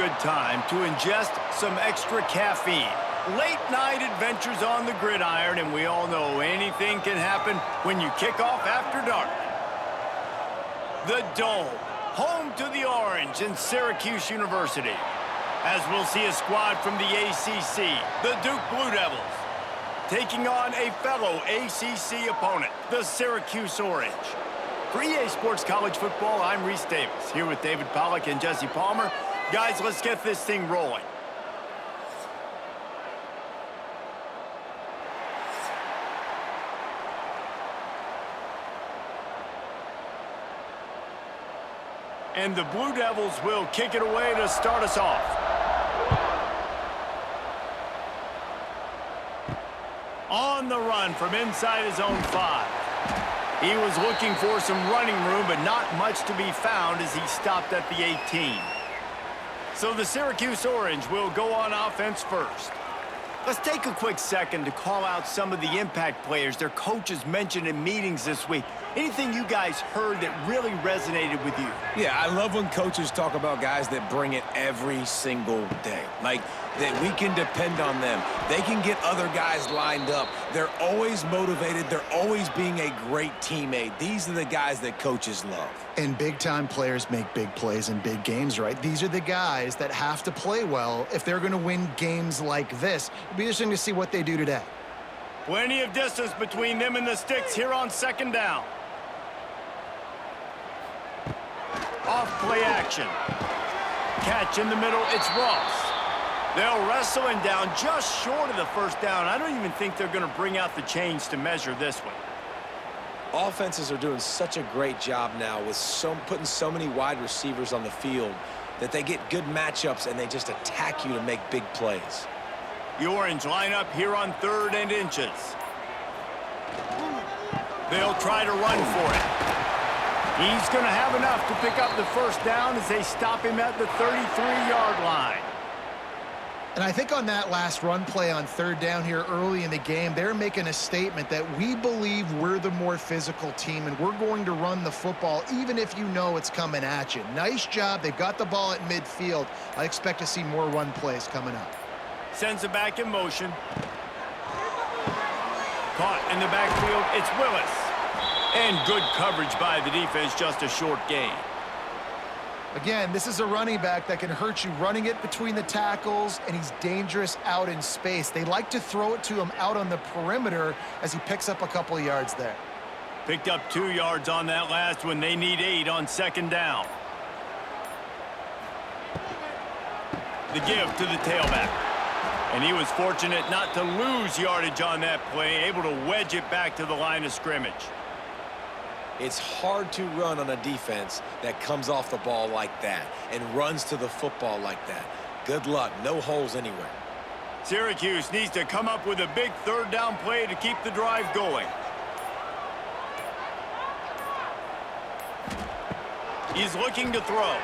good time to ingest some extra caffeine. Late night adventures on the gridiron, and we all know anything can happen when you kick off after dark. The Dome, home to the Orange and Syracuse University. As we'll see a squad from the ACC, the Duke Blue Devils, taking on a fellow ACC opponent, the Syracuse Orange. For EA Sports College Football, I'm Reese Davis, here with David Pollack and Jesse Palmer. Guys, let's get this thing rolling. And the Blue Devils will kick it away to start us off. On the run from inside his own 5. He was looking for some running room, but not much to be found as he stopped at the 18. So the Syracuse Orange will go on offense first. Let's take a quick second to call out some of the impact players their coaches mentioned in meetings this week. Anything you guys heard that really resonated with you? Yeah, I love when coaches talk about guys that bring it every single day. Like, that we can depend on them. They can get other guys lined up. They're always motivated. They're always being a great teammate. These are the guys that coaches love. And big-time players make big plays in big games, right? These are the guys that have to play well if they're going to win games like this. It'll be interesting to see what they do today. Plenty of distance between them and the sticks here on second down. Off play action. Catch in the middle, it's Ross. They'll wrestle him down just short of the first down. I don't even think they're going to bring out the chains to measure this one. Offenses are doing such a great job now with putting so many wide receivers on the field that they get good matchups and they just attack you to make big plays. The Orange line up here on 3rd and inches. They'll try to run for it. He's going to have enough to pick up the first down as they stop him at the 33-yard line. And I think on that last run play on 3rd down here early in the game, they're making a statement that we believe we're the more physical team and we're going to run the football even if you know it's coming at you. Nice job. They've got the ball at midfield. I expect to see more run plays coming up. Sends it back in motion. Caught in the backfield. It's Willis. And good coverage by the defense, just a short gain. Again, this is a running back that can hurt you running it between the tackles, and he's dangerous out in space. They like to throw it to him out on the perimeter as he picks up a couple of yards there. Picked up 2 yards on that last one. They need 8 on second down. The give to the tailback. And he was fortunate not to lose yardage on that play, able to wedge it back to the line of scrimmage. It's hard to run on a defense that comes off the ball like that and runs to the football like that. Good luck. No holes anywhere. Syracuse needs to come up with a big 3rd down play to keep the drive going. He's looking to throw.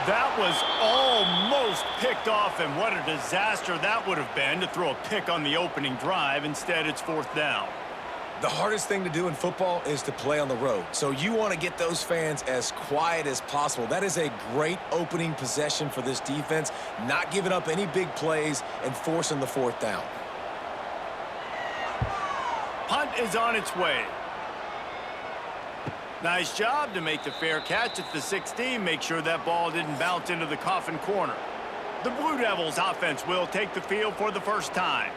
That was almost picked off, and what a disaster that would have been to throw a pick on the opening drive. Instead, it's 4th down. The hardest thing to do in football is to play on the road. So you want to get those fans as quiet as possible. That is a great opening possession for this defense, not giving up any big plays and forcing the 4th down. Punt is on its way. Nice job to make the fair catch at the 16. Make sure that ball didn't bounce into the coffin corner. The Blue Devils offense will take the field for the first time.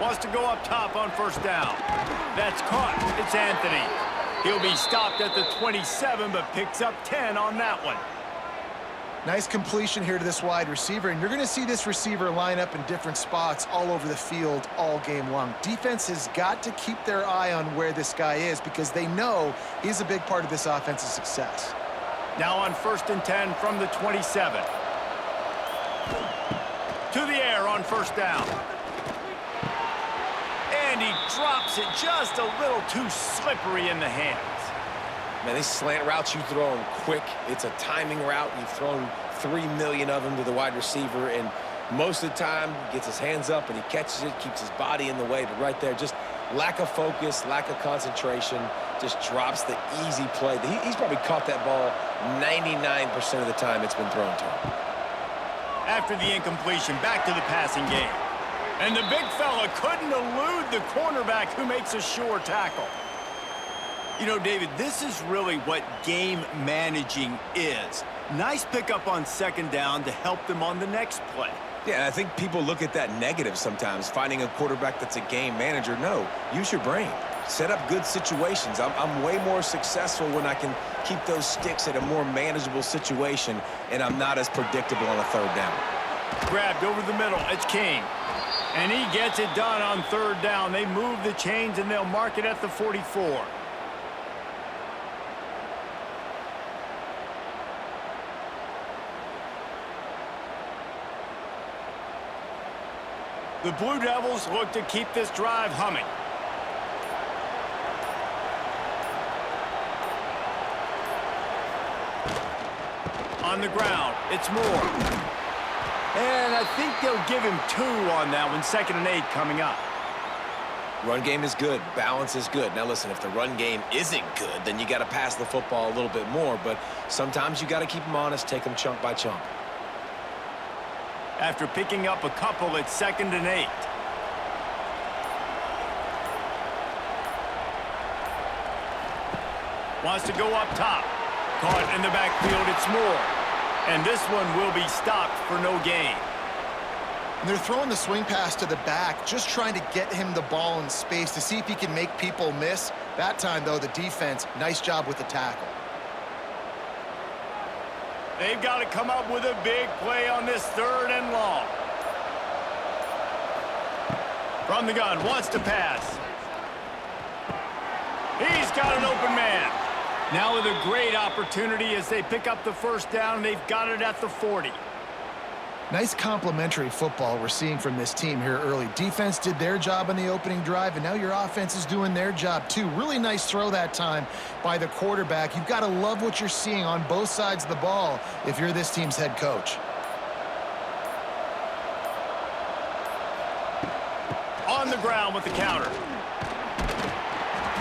Wants to go up top on 1st down. That's caught. It's Anthony. He'll be stopped at the 27, but picks up 10 on that one. Nice completion here to this wide receiver, and you're going to see this receiver line up in different spots all over the field all game long. Defense has got to keep their eye on where this guy is because they know he's a big part of this offense's success. Now on 1st and 10 from the 27. To the air on 1st down. And he drops it just a little too slippery in the hands. Man, these slant routes you throw them quick. It's a timing route. You've thrown 3 million of them to the wide receiver, and Most of the time, he gets his hands up and he catches it, keeps his body in the way. But right there, just lack of focus, lack of concentration, just drops the easy play. He's probably caught that ball 99% of the time it's been thrown to him. After the incompletion, back to the passing game. And the big fella couldn't elude the cornerback who makes a sure tackle. You know, David, this is really what game managing is. Nice pickup on second down to help them on the next play. Yeah, I think people look at that negative sometimes, finding a quarterback that's a game manager. No, use your brain. Set up good situations. I'm way more successful when I can keep those sticks at a more manageable situation, and I'm not as predictable on a third down. Grabbed over the middle. It's King. And he gets it done on third down. They move the chains, and they'll mark it at the 44. The Blue Devils look to keep this drive humming. On the ground, it's Moore. And I think they'll give him 2 on that one. 2nd and 8 coming up. Run game is good. Balance is good. Now, listen, if the run game isn't good, then you got to pass the football a little bit more. But sometimes you got to keep them honest, take them chunk by chunk. After picking up a couple, it's 2nd and 8. Wants to go up top. Caught in the backfield, it's Moore. And this one will be stopped for no gain. And they're throwing the swing pass to the back, just trying to get him the ball in space to see if he can make people miss. That time, though, the defense, nice job with the tackle. They've got to come up with a big play on this 3rd and long. From the gun, wants to pass. He's got an open man. Now with a great opportunity as they pick up the 1st down. They've got it at the 40. Nice complementary football we're seeing from this team here early. Defense did their job on the opening drive, and now your offense is doing their job too. Really nice throw that time by the quarterback. You've got to love what you're seeing on both sides of the ball if you're this team's head coach. On the ground with the counter.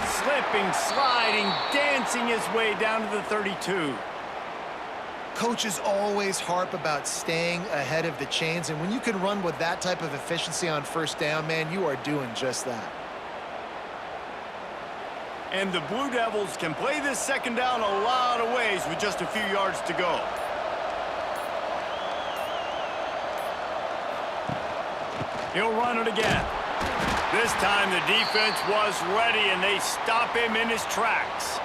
Slipping, sliding, dancing his way down to the 32. Coaches always harp about staying ahead of the chains, and when you can run with that type of efficiency on 1st down, man, you are doing just that. And the Blue Devils can play this 2nd down a lot of ways with just a few yards to go. He'll run it again. This time the defense was ready, and they stop him in his tracks.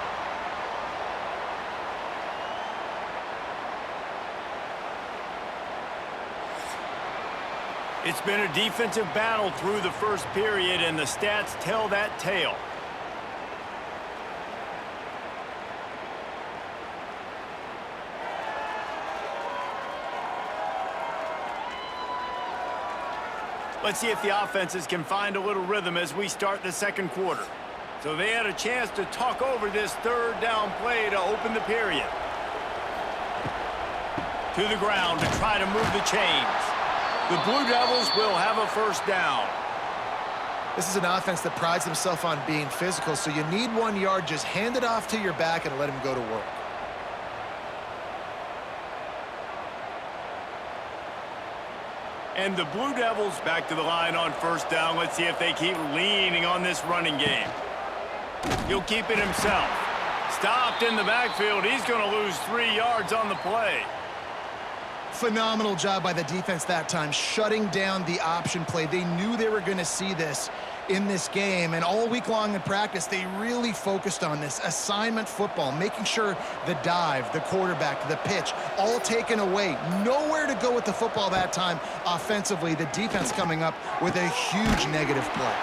It's been a defensive battle through the 1st period, and the stats tell that tale. Let's see if the offenses can find a little rhythm as we start the 2nd quarter. So they had a chance to talk over this 3rd down play to open the period. To the ground to try to move the chains. The Blue Devils will have a 1st down. This is an offense that prides themselves on being physical, so you need 1 yard. Just hand it off to your back and let him go to work. And the Blue Devils back to the line on 1st down. Let's see if they keep leaning on this running game. He'll keep it himself. Stopped in the backfield. He's going to lose 3 yards on the play. Phenomenal job by the defense that time, shutting down the option play. They knew they were going to see this in this game, and all week long in practice, they really focused on this assignment football, making sure the dive, the quarterback, the pitch, all taken away. Nowhere to go with the football that time offensively. The defense coming up with a huge negative play.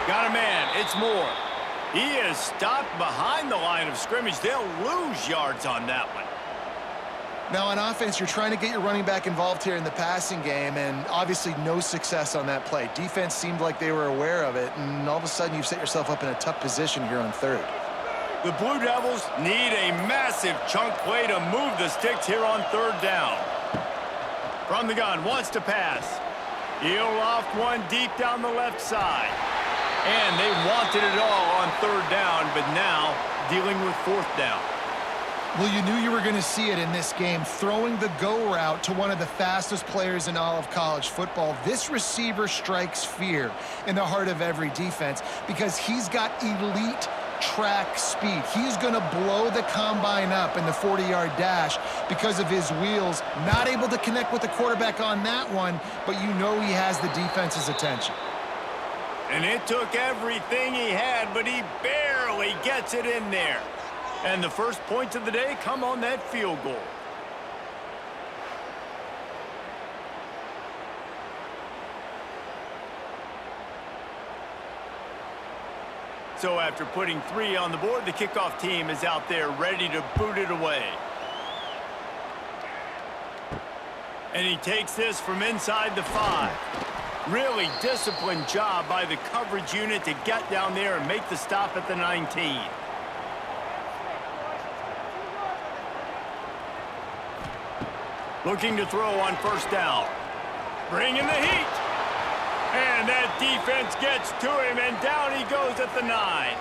Got a man. It's Moore. He is stopped behind the line of scrimmage. They'll lose yards on that one. Now, on offense, you're trying to get your running back involved here in the passing game, and obviously no success on that play. Defense seemed like they were aware of it, and all of a sudden you've set yourself up in a tough position here on 3rd. The Blue Devils need a massive chunk play to move the sticks here on 3rd down. From the gun, wants to pass. He'll loft one deep down the left side. And they wanted it all on third down, but now dealing with fourth down. Well, you knew you were going to see it in this game, throwing the go route to one of the fastest players in all of college football. This receiver strikes fear in the heart of every defense because he's got elite track speed. He's going to blow the combine up in the 40-yard dash because of his wheels. Not able to connect with the quarterback on that one, but you know he has the defense's attention. And it took everything he had, but he barely gets it in there. And the first points of the day come on that field goal. So after putting 3 on the board, the kickoff team is out there ready to boot it away. And he takes this from inside the 5. Really disciplined job by the coverage unit to get down there and make the stop at the 19. Looking to throw on first down. Bringing the heat. And that defense gets to him, and down he goes at the 9.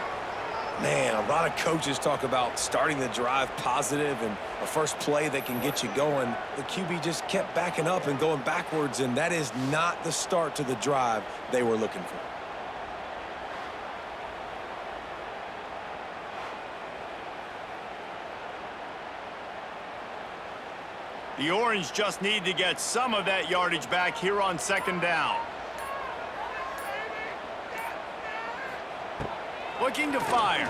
Man, a lot of coaches talk about starting the drive positive and a first play that can get you going. The QB just kept backing up and going backwards, and that is not the start to the drive they were looking for. The Orange just need to get some of that yardage back here on second down. Looking to fire.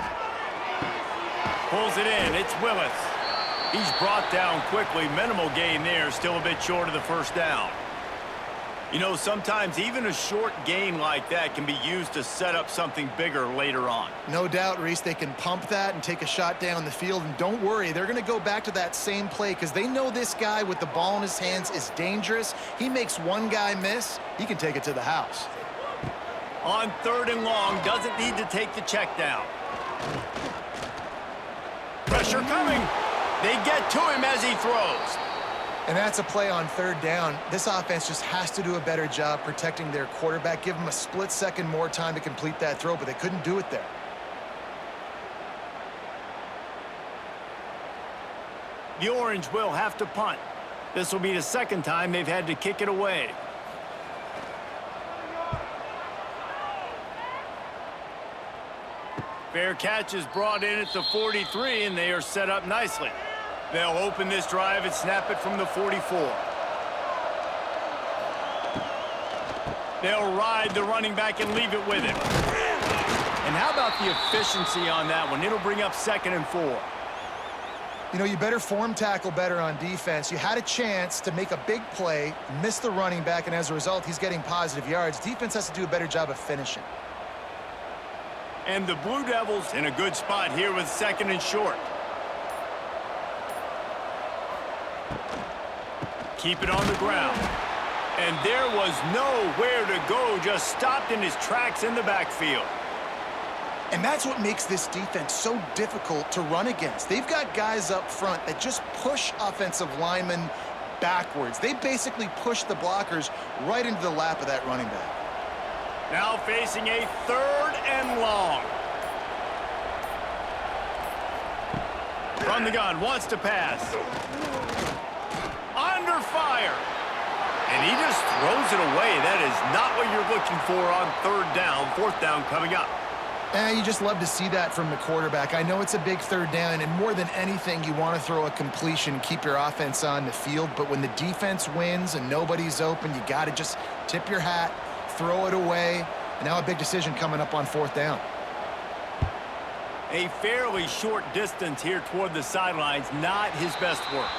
Pulls it in. It's Willis. He's brought down quickly. Minimal gain there. Still a bit short of the first down. You know, sometimes even a short gain like that can be used to set up something bigger later on. No doubt, Reese, they can pump that and take a shot down the field. And don't worry, they're going to go back to that same play because they know this guy with the ball in his hands is dangerous. He makes one guy miss, he can take it to the house. On third and long, doesn't need to take the check down. Pressure coming. They get to him as he throws. And that's a play on third down. This offense just has to do a better job protecting their quarterback. Give him a split second more time to complete that throw, but they couldn't do it there. The Orange will have to punt. This will be the second time they've had to kick it away. Fair catch is brought in at the 43, and they are set up nicely. They'll open this drive and snap it from the 44. They'll ride the running back and leave it with him. And how about the efficiency on that one? It'll bring up 2nd and 4. You know, you better form tackle better on defense. You had a chance to make a big play, miss the running back, and as a result, he's getting positive yards. Defense has to do a better job of finishing. And the Blue Devils in a good spot here with 2nd and short. Keep it on the ground. And there was nowhere to go, just stopped in his tracks in the backfield. And that's what makes this defense so difficult to run against. They've got guys up front that just push offensive linemen backwards. They basically push the blockers right into the lap of that running back. Now facing a 3rd and long. From the gun, wants to pass. Under fire. And he just throws it away. That is not what you're looking for on 3rd down. 4th down coming up. And you just love to see that from the quarterback. I know it's a big 3rd down, and more than anything, you want to throw a completion, keep your offense on the field. But when the defense wins and nobody's open, you got to just tip your hat, throw it away. And now a big decision coming up on 4th down. A fairly short distance here toward the sidelines, not his best work.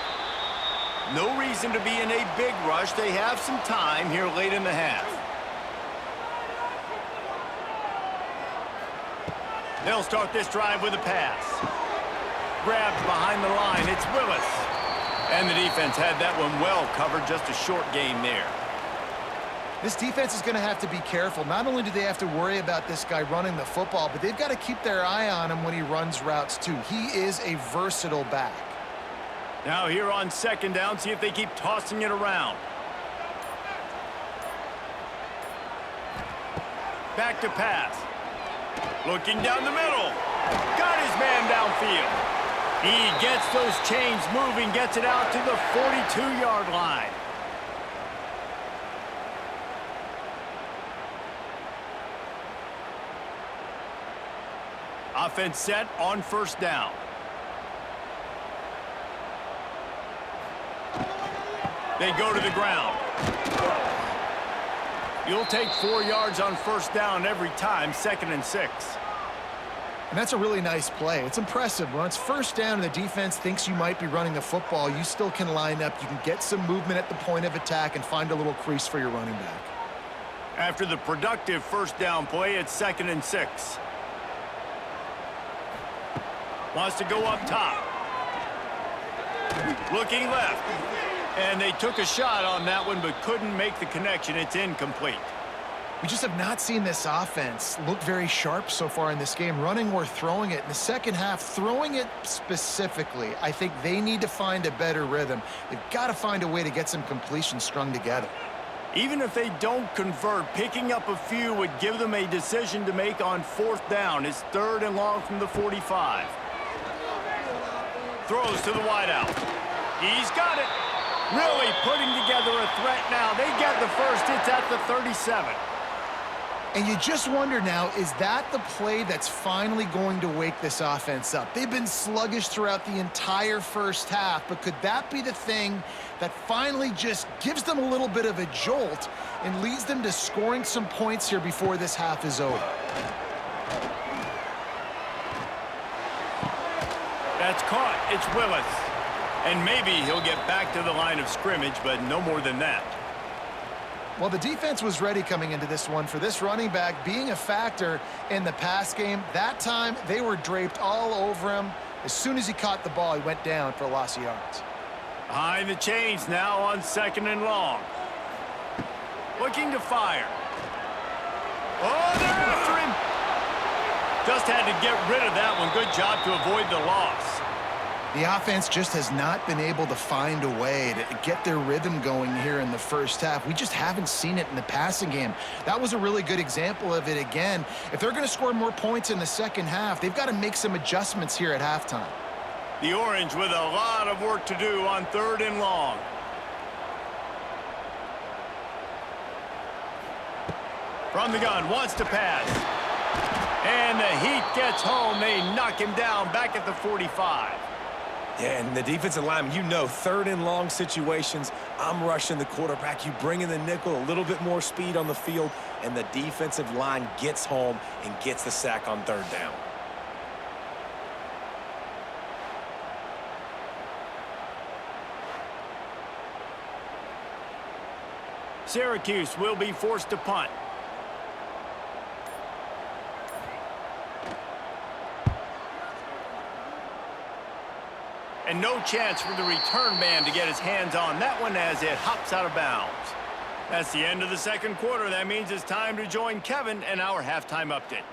No reason to be in a big rush. They have some time here late in the half. They'll start this drive with a pass. Grabbed behind the line. It's Willis. And the defense had that one well covered. Just a short gain there. This defense is going to have to be careful. Not only do they have to worry about this guy running the football, but they've got to keep their eye on him when he runs routes too. He is a versatile back. Now here on 2nd down, see if they keep tossing it around. back to pass. Looking down the middle. Got his man downfield. He gets those chains moving, gets it out to the 42-yard line. Offense set on first down. They go to the ground. You'll take 4 yards on first down every time, 2nd and 6. And that's a really nice play. It's impressive. When it's first down and the defense thinks you might be running the football, you still can line up. You can get some movement at the point of attack and find a little crease for your running back. After the productive first down play, it's 2nd and 6. Wants to go up top. Looking left. And they took a shot on that one, but couldn't make the connection. It's incomplete. We just have not seen this offense look very sharp so far in this game, running or throwing it. In the second half, throwing it specifically, I think they need to find a better rhythm. They've got to find a way to get some completions strung together. Even if they don't convert, picking up a few would give them a decision to make on 4th down. It's 3rd and long from the 45. Throws to the wideout. He's got it. Really putting together a threat now. They get the first. It's at the 37. And you just wonder now, is that the play that's finally going to wake this offense up? They've been sluggish throughout the entire first half, but could that be the thing that finally just gives them a little bit of a jolt and leads them to scoring some points here before this half is over? That's caught. It's Willis. And maybe he'll get back to the line of scrimmage, but no more than that. Well, the defense was ready coming into this one for this running back being a factor in the pass game. That time, they were draped all over him. As soon as he caught the ball, he went down for a loss of yards. Behind the chains now on 2nd and long. Looking to fire. Oh, they're after him. Just had to get rid of that one. Good job to avoid the loss. The offense just has not been able to find a way to get their rhythm going here in the first half. We just haven't seen it in the passing game. That was a really good example of it again. If they're going to score more points in the second half, they've got to make some adjustments here at halftime. The Orange with a lot of work to do on 3rd and long. From the gun, wants to pass. And the heat gets home. They knock him down back at the 45. Yeah, and the defensive lineman, you know, 3rd and long situations, I'm rushing the quarterback. You bring in the nickel, a little bit more speed on the field, and the defensive line gets home and gets the sack on 3rd down. Syracuse will be forced to punt. And no chance for the return man to get his hands on that one as it hops out of bounds. That's the end of the 2nd quarter. That means it's time to join Kevin in our halftime update.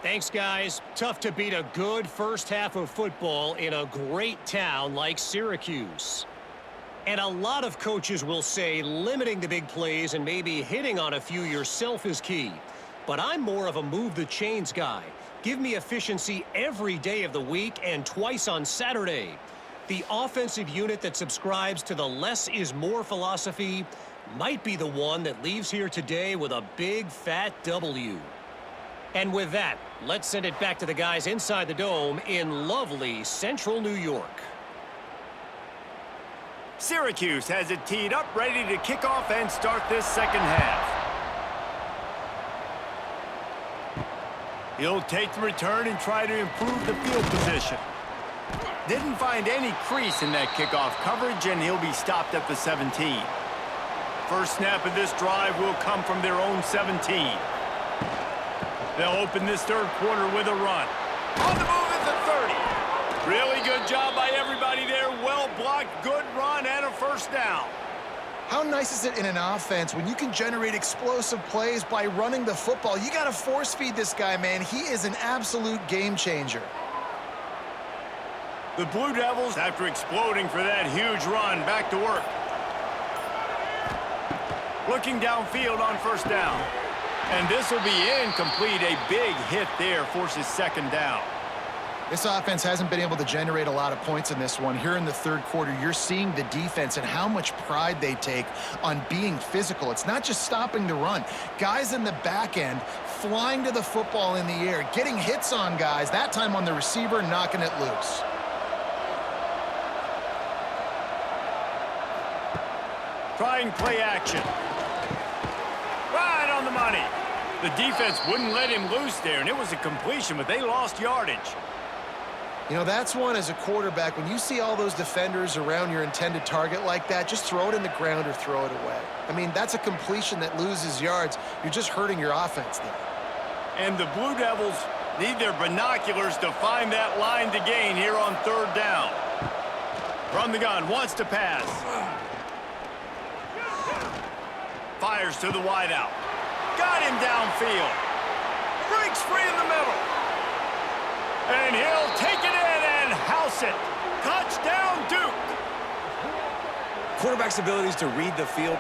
Thanks, guys. Tough to beat a good first half of football in a great town like Syracuse. And a lot of coaches will say limiting the big plays and maybe hitting on a few yourself is key. But I'm more of a move the chains guy. Give me efficiency every day of the week and twice on Saturday. The offensive unit that subscribes to the less is more philosophy might be the one that leaves here today with a big fat W. And with that, let's send it back to the guys inside the dome in lovely central New York. Syracuse has it teed up, ready to kick off and start this second half. He'll take the return and try to improve the field position. Didn't find any crease in that kickoff coverage, and he'll be stopped at the 17. First snap of this drive will come from their own 17. They'll open this 3rd quarter with a run. On the move at the 30. Really good job by everybody there. Well blocked, good run, and a first down. How nice is it in an offense when you can generate explosive plays by running the football? You got to force feed this guy, man. He is an absolute game changer. The Blue Devils, after exploding for that huge run, back to work. Looking downfield on first down. And this will be incomplete. A big hit there forces second down. This offense hasn't been able to generate a lot of points in this one. Here in the third quarter, you're seeing the defense and how much pride they take on being physical. It's not just stopping the run. Guys in the back end flying to the football in the air, getting hits on guys, that time on the receiver, knocking it loose. Trying play action. Right on the money. The defense wouldn't let him loose there, and it was a completion, but they lost yardage. You know, that's one as a quarterback. When you see all those defenders around your intended target like that, just throw it in the ground or throw it away. I mean, that's a completion that loses yards. You're just hurting your offense there. And the Blue Devils need their binoculars to find that line to gain here on third down. From the gun, wants to pass. Fires to the wideout. Got him downfield. Breaks free in the middle. And he'll take it in and house it. Touchdown, Duke. Quarterback's abilities to read the field,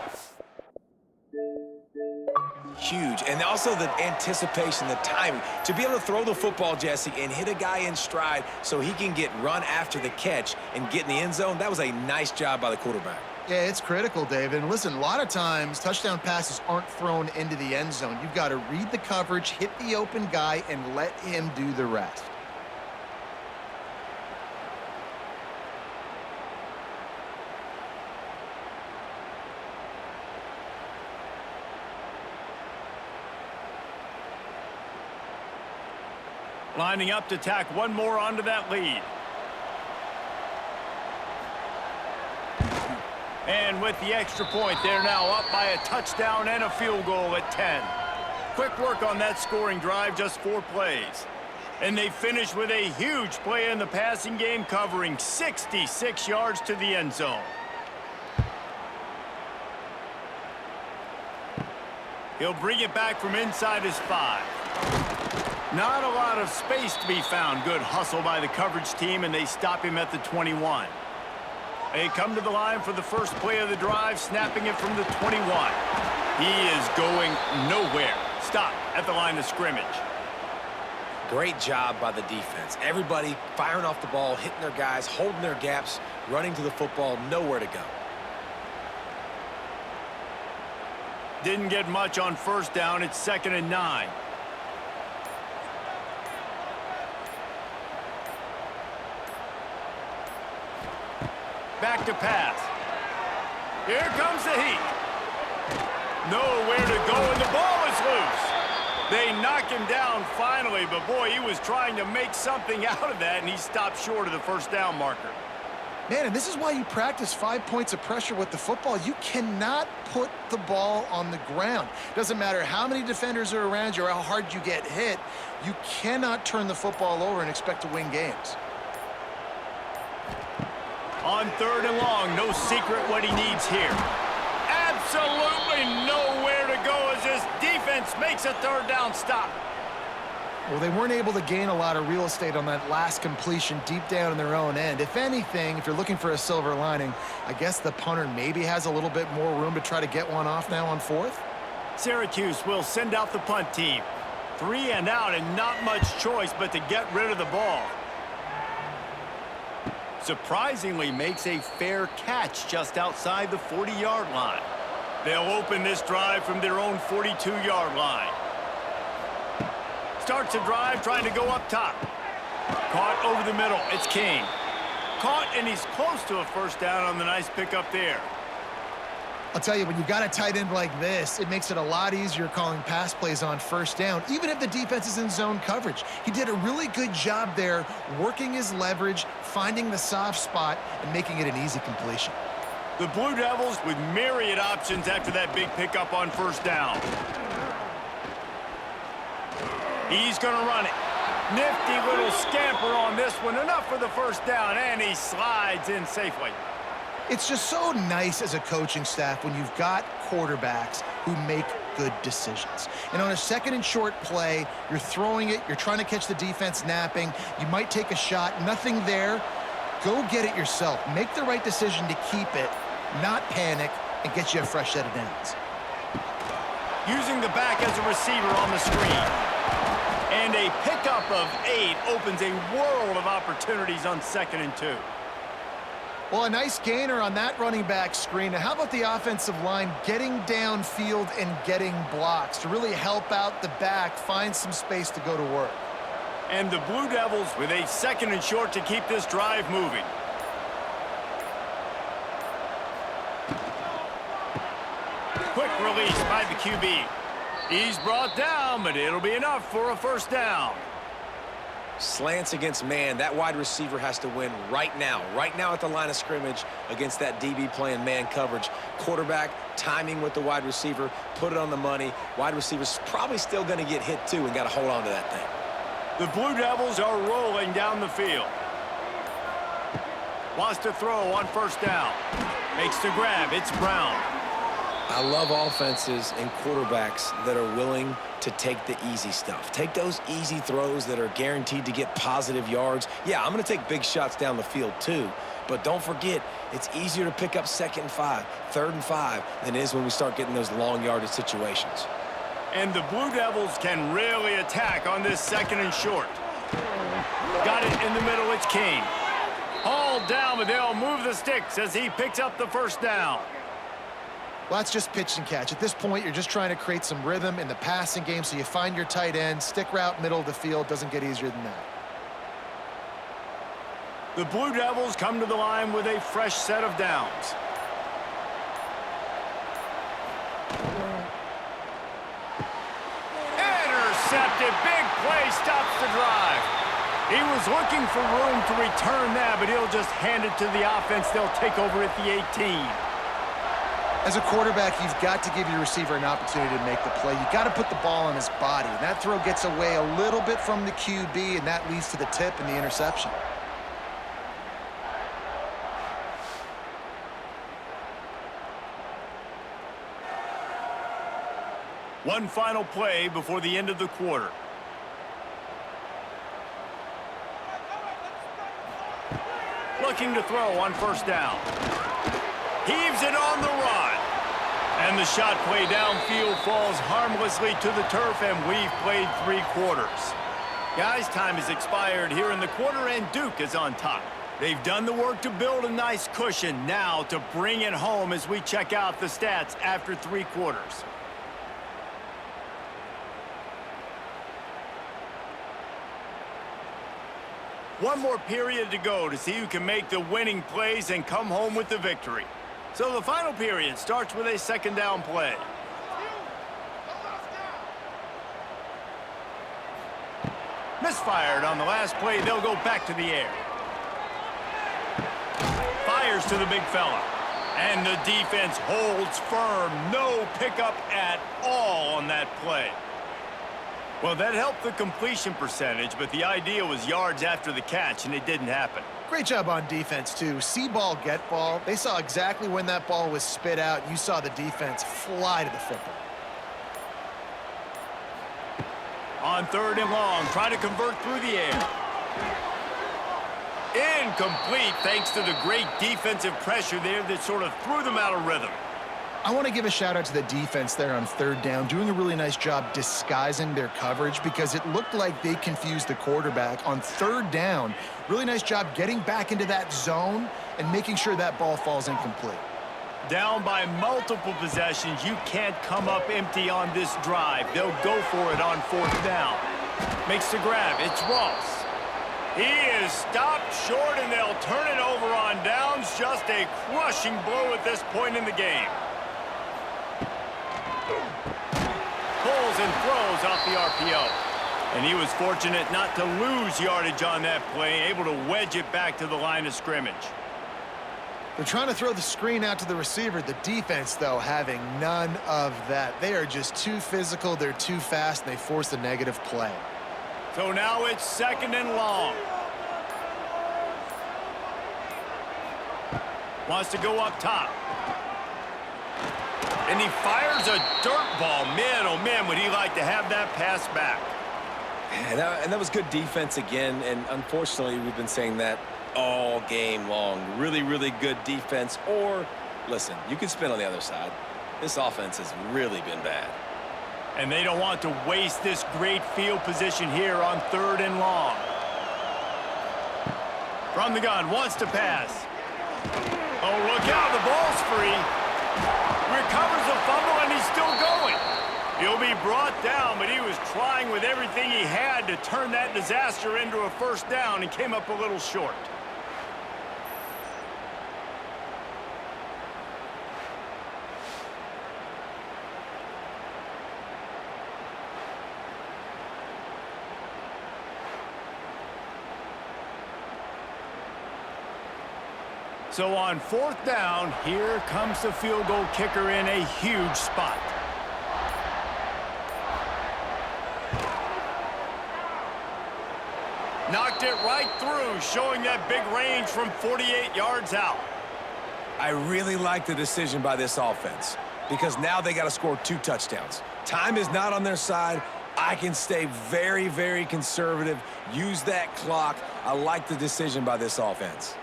huge. And also the anticipation, the timing. To be able to throw the football, Jesse, and hit a guy in stride so he can get run after the catch and get in the end zone, that was a nice job by the quarterback. Yeah, it's critical, David. And listen, a lot of times touchdown passes aren't thrown into the end zone. You've got to read the coverage, hit the open guy, and let him do the rest. Lining up to tack one more onto that lead. And with the extra point, they're now up by a touchdown and a field goal at 10. Quick work on that scoring drive, just 4 plays. And they finish with a huge play in the passing game, covering 66 yards to the end zone. He'll bring it back from inside his 5. Not a lot of space to be found. Good hustle by the coverage team, and they stop him at the 21. They come to the line for the first play of the drive, snapping it from the 21. He is going nowhere. Stop at the line of scrimmage. Great job by the defense. Everybody firing off the ball, hitting their guys, holding their gaps, running to the football, nowhere to go. Didn't get much on first down. It's 2nd and 9. Back to pass. Here comes the heat. Nowhere to go, and the ball is loose. They knock him down finally, but boy, he was trying to make something out of that, and he stopped short of the first down marker. Man, and this is why you practice 5 points of pressure with the football. You cannot put the ball on the ground. Doesn't matter how many defenders are around you or how hard you get hit. You cannot turn the football over and expect to win games. On 3rd and long, no secret what he needs here. Absolutely nowhere to go as this defense makes a 3rd down stop. Well, they weren't able to gain a lot of real estate on that last completion deep down in their own end. If anything, if you're looking for a silver lining, I guess the punter maybe has a little bit more room to try to get one off now on 4th. Syracuse will send out the punt team. 3 and out and not much choice but to get rid of the ball. Surprisingly makes a fair catch just outside the 40-yard line. They'll open this drive from their own 42-yard line. Starts a drive trying to go up top. Caught over the middle. It's King. Caught, and he's close to a first down on the nice pickup there. I'll tell you, when you've got a tight end like this, it makes it a lot easier calling pass plays on first down, even if the defense is in zone coverage. He did a really good job there, working his leverage, finding the soft spot, and making it an easy completion. The Blue Devils with myriad options after that big pickup on first down. He's going to run it. Nifty little scamper on this one. Enough for the first down, and he slides in safely. It's just so nice as a coaching staff when you've got quarterbacks who make good decisions. And on a 2nd and short play, you're throwing it, you're trying to catch the defense napping, you might take a shot, nothing there. Go get it yourself. Make the right decision to keep it, not panic, and get you a fresh set of downs. using the back as a receiver on the screen. And a pickup of 8 opens a world of opportunities on 2nd and 2. Well, a nice gainer on that running back screen. Now, how about the offensive line getting downfield and getting blocks to really help out the back, find some space to go to work? And the Blue Devils with a 2nd and short to keep this drive moving. Quick release by the QB. He's brought down, but it'll be enough for a first down. Slants against man. That wide receiver has to win right now at the line of scrimmage against that DB playing man coverage. Quarterback, timing with the wide receiver, put it on the money. Wide receiver's probably still going to get hit too and got to hold on to that thing. The Blue Devils are rolling down the field. Wants to throw on first down. Makes the grab. It's Brown. I love offenses and quarterbacks that are willing to take the easy stuff. Take those easy throws that are guaranteed to get positive yards. Yeah, I'm going to take big shots down the field too. But don't forget, it's easier to pick up 2nd and 5, 3rd and 5 than it is when we start getting those long yardage situations. And the Blue Devils can really attack on this 2nd and short. Got it in the middle. It's King. Hauled down, but they'll move the sticks as he picks up the first down. Well, that's just pitch and catch. At this point, you're just trying to create some rhythm in the passing game, so you find your tight end, stick route, middle of the field. Doesn't get easier than that. The Blue Devils come to the line with a fresh set of downs. Intercepted. Big play stops the drive. He was looking for room to return that, but he'll just hand it to the offense. They'll take over at the 18. As a quarterback, you've got to give your receiver an opportunity to make the play. You've got to put the ball on his body. And that throw gets away a little bit from the QB, and that leads to the tip and the interception. One final play before the end of the quarter. Looking to throw on first down. Heaves it on the run. And the shot play downfield falls harmlessly to the turf, and we've played 3 quarters. Guys, time has expired here in the quarter, and Duke is on top. They've done the work to build a nice cushion. Now to bring it home as we check out the stats after 3 quarters. One more period to go to see who can make the winning plays and come home with the victory. So the final period starts with a 2nd down play. Misfired on the last play. They'll go back to the air. Fires to the big fella. And the defense holds firm. No pickup at all on that play. Well, that helped the completion percentage, but the idea was yards after the catch, and it didn't happen. Great job on defense, too. See ball, get ball. They saw exactly when that ball was spit out. You saw the defense fly to the football. On 3rd and long, trying to convert through the air. Incomplete, thanks to the great defensive pressure there that sort of threw them out of rhythm. I want to give a shout-out to the defense there on 3rd down, doing a really nice job disguising their coverage because it looked like they confused the quarterback on 3rd down. Really nice job getting back into that zone and making sure that ball falls incomplete. Down by multiple possessions, you can't come up empty on this drive. They'll go for it on 4th down. Makes the grab. It's Ross. He is stopped short, and they'll turn it over on downs. Just a crushing blow at this point in the game. Pulls and throws off the RPO. And he was fortunate not to lose yardage on that play, able to wedge it back to the line of scrimmage. They're trying to throw the screen out to the receiver. The defense, though, having none of that. They are just too physical, they're too fast, and they force a negative play. So now it's 2nd and long. Wants to go up top. And he fires a dirt ball. Man, oh man, would he like to have that pass back. And that was good defense again, and unfortunately, we've been saying that all game long. Really, really good defense. Or, listen, you can spin on the other side. This offense has really been bad. And they don't want to waste this great field position here on 3rd and long. From the gun, wants to pass. Oh, look out, the ball's free. Recovers the fumble, and he's still going. He'll be brought down, but he was trying with everything he had to turn that disaster into a first down and came up a little short. So on 4th down, here comes the field goal kicker in a huge spot. Knocked it right through, showing that big range from 48 yards out. I really like the decision by this offense because now they got to score 2 touchdowns. Time is not on their side. I can stay very, very conservative, use that clock. I like the decision by this offense.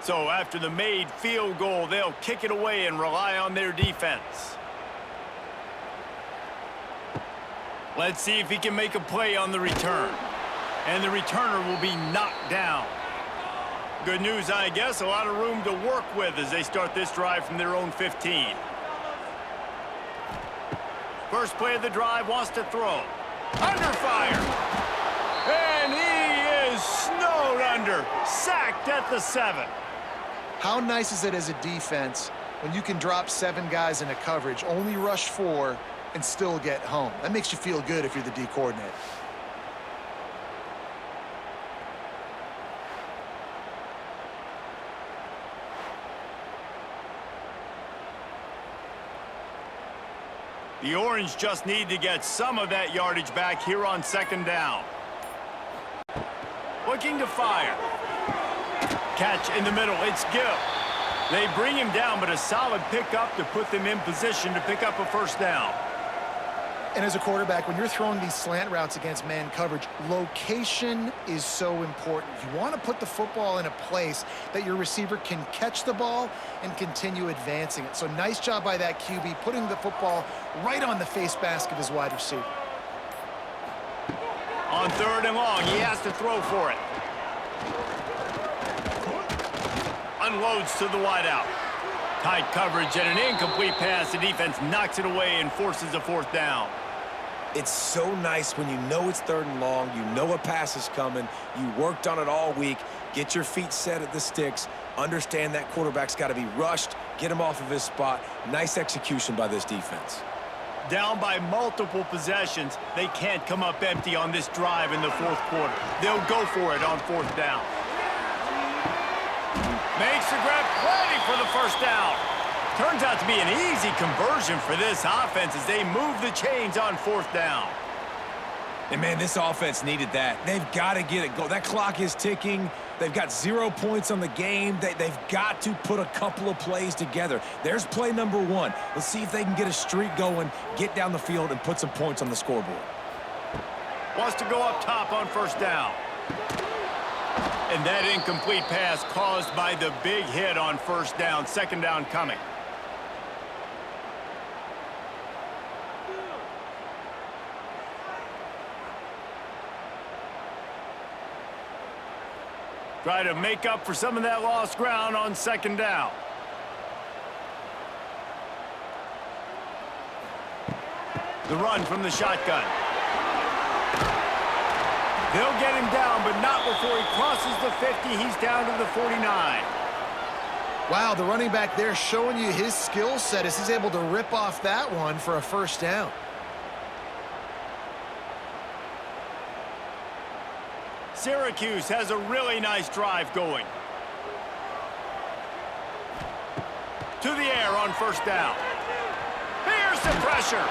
So after the made field goal, they'll kick it away and rely on their defense. Let's see if he can make a play on the return. And the returner will be knocked down. Good news, I guess, a lot of room to work with as they start this drive from their own 15. First play of the drive, wants to throw. Under fire. And he is snowed under. Sacked at the 7. How nice is it as a defense when you can drop 7 guys in a coverage, only rush 4, and still get home? That makes you feel good if you're the D coordinator. The Orange just need to get some of that yardage back here on 2nd down. Looking to fire. Catch in the middle, it's Gill. They bring him down, but a solid pickup to put them in position to pick up a first down. And as a quarterback, when you're throwing these slant routes against man coverage, location is so important. You want to put the football in a place that your receiver can catch the ball and continue advancing it. So nice job by that QB, putting the football right on the face mask of his wide receiver. On 3rd and long, he has to throw for it. Unloads to the wideout. Tight coverage and an incomplete pass. The defense knocks it away and forces a 4th down. It's so nice when you know it's 3rd and long, you know a pass is coming, you worked on it all week, get your feet set at the sticks, understand that quarterback's got to be rushed, get him off of his spot. Nice execution by this defense. Down by multiple possessions, they can't come up empty on this drive in the 4th quarter. They'll go for it on 4th down. Makes the grab, plenty for the first down. Turns out to be an easy conversion for this offense as they move the chains on 4th down. And, man, this offense needed that. They've got to get it go. That clock is ticking. They've got 0 points on the game. They've got to put a couple of plays together. There's play number 1. Let's see if they can get a streak going, get down the field, and put some points on the scoreboard. Wants to go up top on 1st down. And that incomplete pass caused by the big hit on 1st down. 2nd down coming. Try to make up for some of that lost ground on 2nd down. The run from the shotgun. They'll get him down, but not before he crosses the 50. He's down to the 49. Wow, the running back there showing you his skill set as he's able to rip off that one for a 1st down. Syracuse has a really nice drive going. To the air on 1st down. Here's the pressure.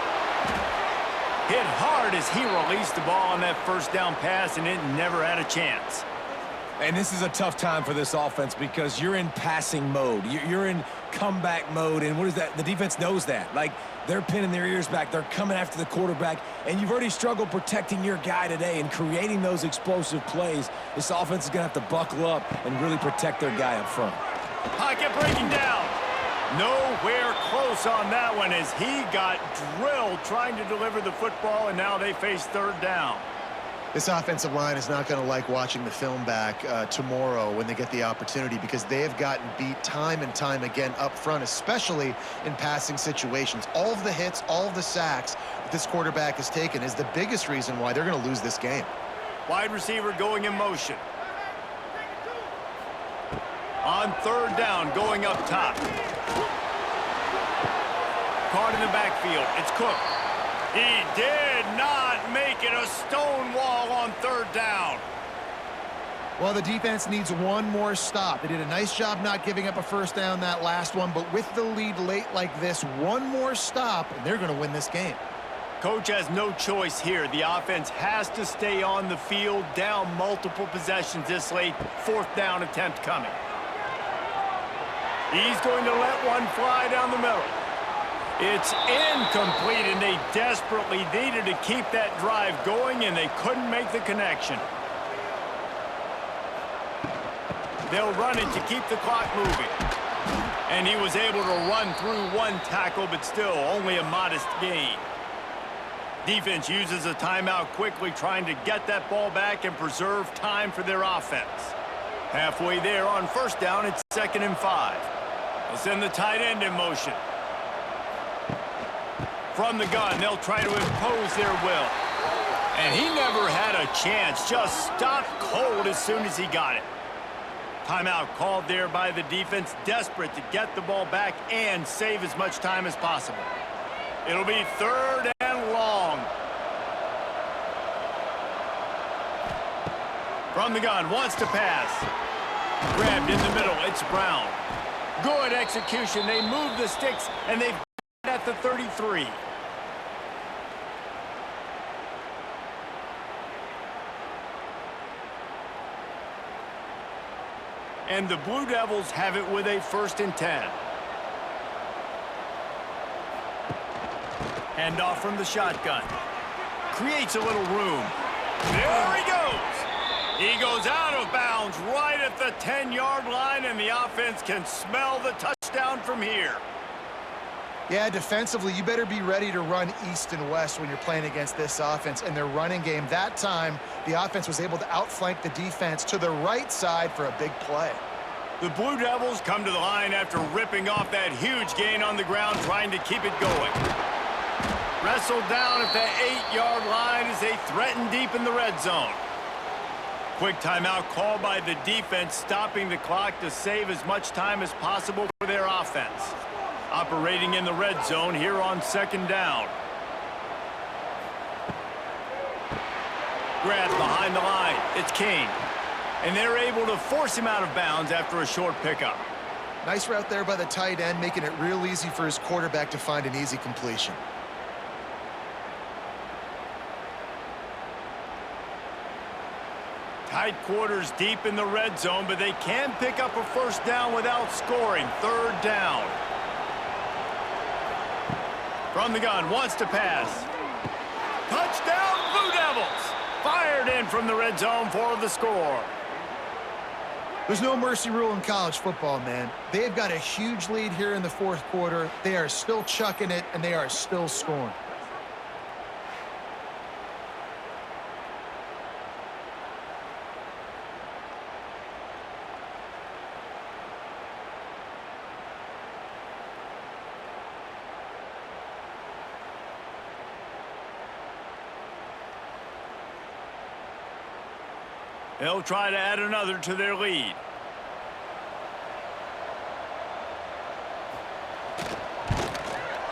Hit hard as he released the ball on that 1st down pass, and it never had a chance. And this is a tough time for this offense because you're in passing mode. You're in comeback mode, and what is that? The defense knows that. Like, they're pinning their ears back. They're coming after the quarterback, and you've already struggled protecting your guy today and creating those explosive plays. This offense is going to have to buckle up and really protect their guy up front. Pocket breaking down. Nowhere close on that one as he got drilled trying to deliver the football, and now they face third down. This offensive line is not going to like watching the film back tomorrow when they get the opportunity, because they have gotten beat time and time again up front, especially in passing situations. All of the hits, all of the sacks that this quarterback has taken is the biggest reason why they're going to lose this game. Wide receiver going in motion. On third down, going up top. Caught in the backfield. It's Cook. He did not make it a stone wall on third down. Well, the defense needs one more stop. They did a nice job not giving up a first down that last one, but with the lead late like this, one more stop, and they're going to win this game. Coach has no choice here. The offense has to stay on the field, down multiple possessions this late. Fourth down attempt coming. He's going to let one fly down the middle. It's incomplete, and they desperately needed to keep that drive going, and they couldn't make the connection. They'll run it to keep the clock moving. And he was able to run through one tackle, but still only a modest gain. Defense uses a timeout quickly, trying to get that ball back and preserve time for their offense. Halfway there on first down, it's 2nd and 5. They'll send the tight end in motion. From the gun, they'll try to impose their will. And he never had a chance, just stopped cold as soon as he got it. Timeout called there by the defense, desperate to get the ball back and save as much time as possible. It'll be 3rd and long. From the gun, wants to pass. Grabbed in the middle, it's Brown. Good execution, they move the sticks, and they've got it at the 33. And the Blue Devils have it with a 1st and 10. Handoff from the shotgun. Creates a little room. There he goes. He goes out of bounds right at the 10-yard line, and the offense can smell the touchdown from here. Yeah, defensively, you better be ready to run east and west when you're playing against this offense and their running game. That time, the offense was able to outflank the defense to the right side for a big play. The Blue Devils come to the line after ripping off that huge gain on the ground, trying to keep it going. Wrestled down at the 8-yard line as they threaten deep in the red zone. Quick timeout called by the defense, stopping the clock to save as much time as possible for their offense. Operating in the red zone here on 2nd down. Grabbed behind the line. It's King. And they're able to force him out of bounds after a short pickup. Nice route there by the tight end, making it real easy for his quarterback to find an easy completion. Tight quarters deep in the red zone, but they can pick up a first down without scoring. 3rd down. From the gun, wants to pass. Touchdown, Blue Devils! Fired in from the red zone for the score. There's no mercy rule in college football, man. They've got a huge lead here in the 4th quarter. They are still chucking it, and they are still scoring. They'll try to add another to their lead.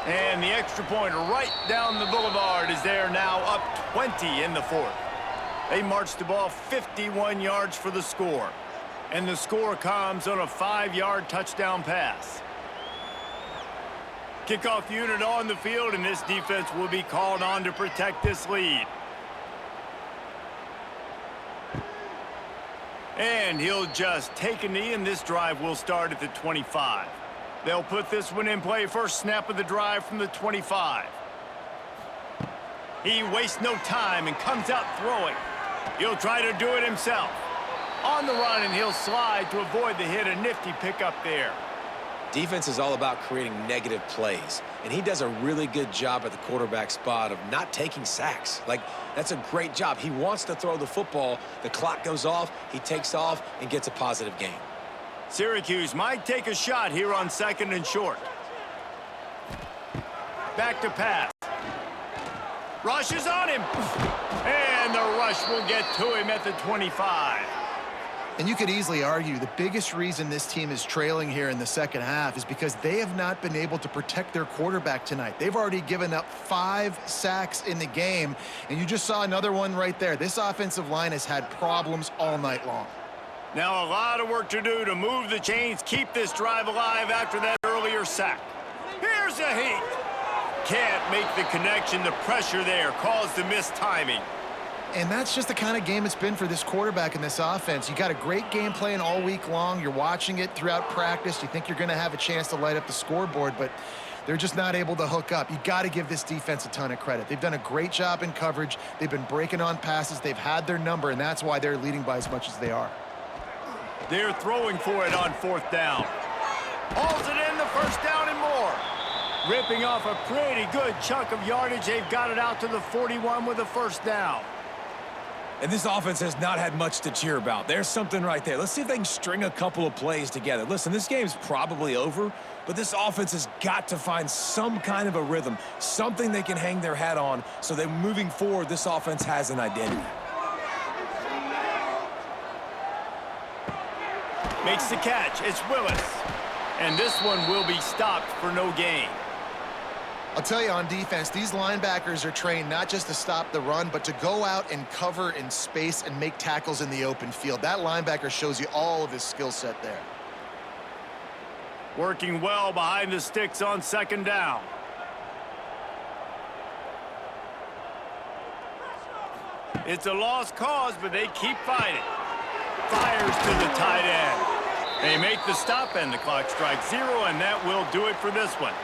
And the extra point right down the boulevard is there now, up 20 in the 4th. They marched the ball 51 yards for the score. And the score comes on a 5-yard touchdown pass. Kickoff unit on the field, and this defense will be called on to protect this lead. And he'll just take a knee, and this drive will start at the 25. They'll put this one in play. First snap of the drive from the 25. He wastes no time and comes out throwing. He'll try to do it himself. On the run, and he'll slide to avoid the hit. A nifty pickup there. Defense is all about creating negative plays, and he does a really good job at the quarterback spot of not taking sacks. Like, that's a great job. He wants to throw the football. The clock goes off, he takes off, and gets a positive gain. Syracuse might take a shot here on 2nd and short. Back to pass. Rush is on him. And the rush will get to him at the 25. And you could easily argue the biggest reason this team is trailing here in the second half is because they have not been able to protect their quarterback tonight. They've already given up 5 sacks in the game, and you just saw another one right there. This offensive line has had problems all night long. Now a lot of work to do to move the chains, keep this drive alive after that earlier sack. Here's a heat. Can't make the connection. The pressure there caused the missed timing. And that's just the kind of game it's been for this quarterback in this offense. You got a great game plan all week long. You're watching it throughout practice. You think you're going to have a chance to light up the scoreboard, but they're just not able to hook up. You got to give this defense a ton of credit. They've done a great job in coverage. They've been breaking on passes. They've had their number, and that's why they're leading by as much as they are. They're throwing for it on 4th down. Hauls it in, the 1st down and more. Ripping off a pretty good chunk of yardage. They've got it out to the 41 with a 1st down. And this offense has not had much to cheer about. There's something right there. Let's see if they can string a couple of plays together. Listen, this game's probably over, but this offense has got to find some kind of a rhythm, something they can hang their hat on so that moving forward, this offense has an identity. Makes the catch. It's Willis. And this one will be stopped for no gain. I'll tell you, on defense, these linebackers are trained not just to stop the run, but to go out and cover in space and make tackles in the open field. That linebacker shows you all of his skill set there. Working well behind the sticks on 2nd down. It's a lost cause, but they keep fighting. Fires to the tight end. They make the stop, and the clock strikes 0, and that will do it for this one.